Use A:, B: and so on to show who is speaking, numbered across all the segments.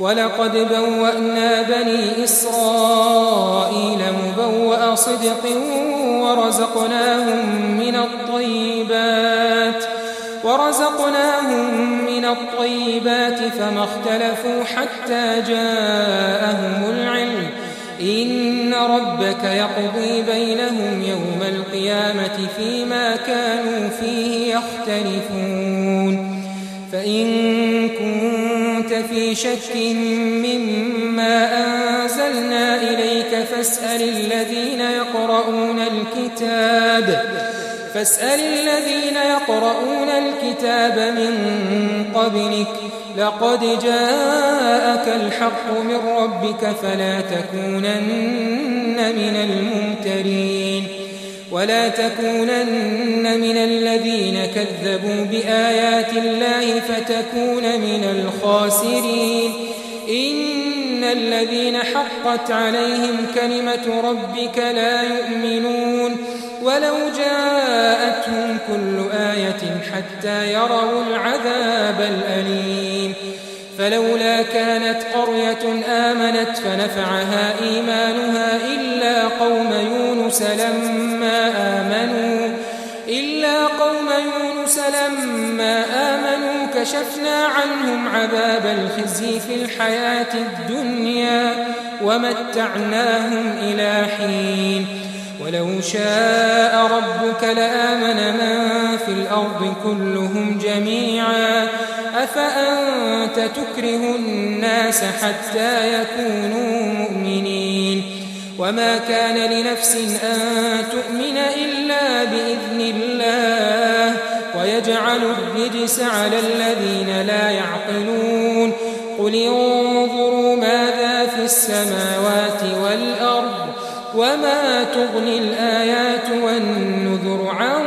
A: وَلَقَدْ بَوَّأْنَا بَنِي إِسْرَائِيلَ مُبَوَّأَ صِدْقٍ ورزقناهم من الطيبات فما اختلفوا حتى جاءهم العلم إن ربك يقضي بينهم يوم القيامة فيما كانوا فيه يختلفون فإن كنت في شك مما أنزلنا إليك فاسأل الذين يقرؤون الكتاب من قبلك لقد جاءك الحق من ربك فلا تكونن من الممترين ولا تكونن من الذين كذبوا بآيات الله فتكون من الخاسرين إن الذين حقت عليهم كلمة ربك لا يؤمنون ولو جاءتهم كل آية حتى يروا العذاب الأليم فلولا كانت قرية آمنت فنفعها إيمانها إلا قوم يونس لما آمنوا كشفنا عنهم عذاب الخزي في الحياة الدنيا ومتعناهم إلى حين ولو شاء ربك لآمن من في الأرض كلهم جميعا أفأنت تكره الناس حتى يكونوا مؤمنين وما كان لنفس أن تؤمن إلا بإذن الله ويجعل الرجس على الذين لا يعقلون قل انظروا ماذا في السماوات والأرض وما تغني الآيات والنذر عن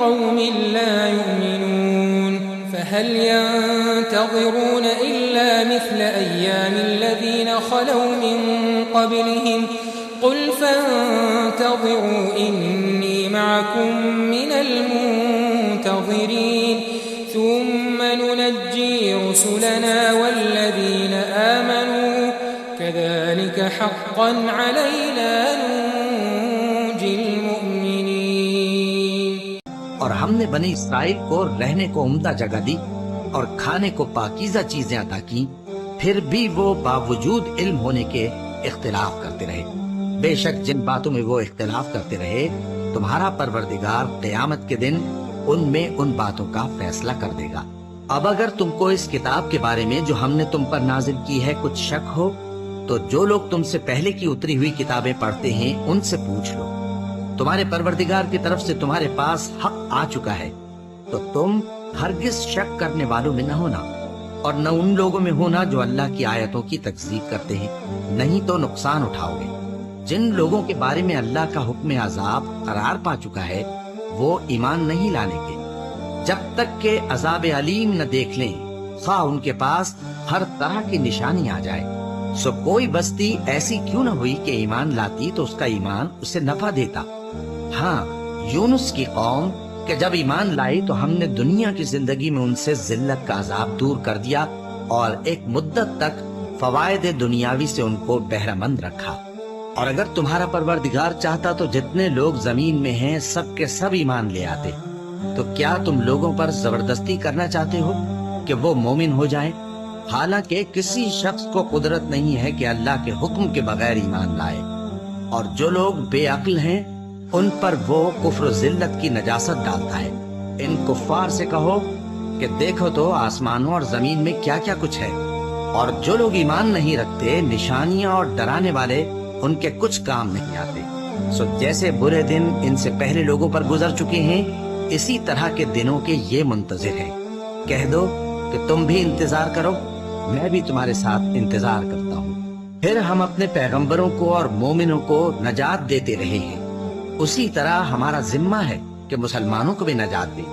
A: قوم لا يؤمنون فهل ينتظرون إلا مثل أيام الذين خلوا من قبلهم قل فانتظروا إني معكم من المنتظرين ثم ننجي رسلنا والذين آمنوا كذلك حقا علينا ننجي المؤمنين
B: اور ہم نے بنی اسرائیل کو رہنے کو عمدہ جگہ دی اور کھانے کو پاکیزہ چیزیں عطا کی پھر بھی وہ باوجود علم ہونے کے اختلاف کرتے رہے بے شک جن باتوں میں وہ اختلاف کرتے رہے تمہارا پروردگار قیامت کے دن ان میں ان باتوں کا فیصلہ کر دے گا اب اگر تم کو اس کتاب کے بارے میں جو ہم نے تم پر نازل کی ہے کچھ شک ہو تو جو لوگ تم سے پہلے کی اتری ہوئی کتابیں پڑھتے ہیں ان سے پوچھ لو تمہارے پروردگار کی طرف سے تمہارے پاس حق آ چکا ہے تو تم ہرگز شک کرنے والوں میں نہ ہونا اور نہ ان لوگوں میں ہونا جو اللہ کی آیتوں کی تکذیب کرتے ہیں نہیں تو نقصان اٹھاؤ گے جن لوگوں کے بارے میں اللہ کا حکم عذاب قرار پا چکا ہے وہ ایمان نہیں لانے کے جب تک کہ عذاب علیم نہ دیکھ لیں خواہ ان کے پاس ہر طرح کی نشانی آ جائے سو کوئی بستی ایسی کیوں نہ ہوئی کہ ایمان لاتی تو اس کا ایمان اسے نفع دیتا ہاں یونس کی قوم کہ جب ایمان لائی تو ہم نے دنیا کی زندگی میں ان سے ذلت کا عذاب دور کر دیا اور ایک مدت تک فوائد دنیاوی سے ان کو بہرہ مند رکھا اور اگر تمہارا پروردگار چاہتا تو جتنے لوگ زمین میں ہیں سب کے سب ایمان لے آتے تو کیا تم لوگوں پر زبردستی کرنا چاہتے ہو کہ وہ مومن ہو جائیں حالانکہ کسی شخص کو قدرت نہیں ہے کہ اللہ کے حکم کے بغیر ایمان لائے اور جو لوگ بے عقل ہیں ان پر وہ کفر و ذلت کی نجاست ڈالتا ہے ان کفار سے کہو کہ دیکھو تو آسمانوں اور زمین میں کیا کیا کچھ ہے اور جو لوگ ایمان نہیں رکھتے نشانیاں اور ڈرانے والے ان کے کچھ کام نہیں آتے سو جیسے برے دن ان سے پہلے لوگوں پر گزر چکے ہیں اسی طرح کے دنوں کے یہ منتظر ہیں کہہ دو کہ تم بھی انتظار کرو میں بھی تمہارے ساتھ انتظار کرتا ہوں پھر ہم اپنے پیغمبروں کو اور مومنوں کو نجات دیتے رہے ہیں اسی طرح ہمارا ذمہ ہے کہ مسلمانوں کو بھی نجات دیں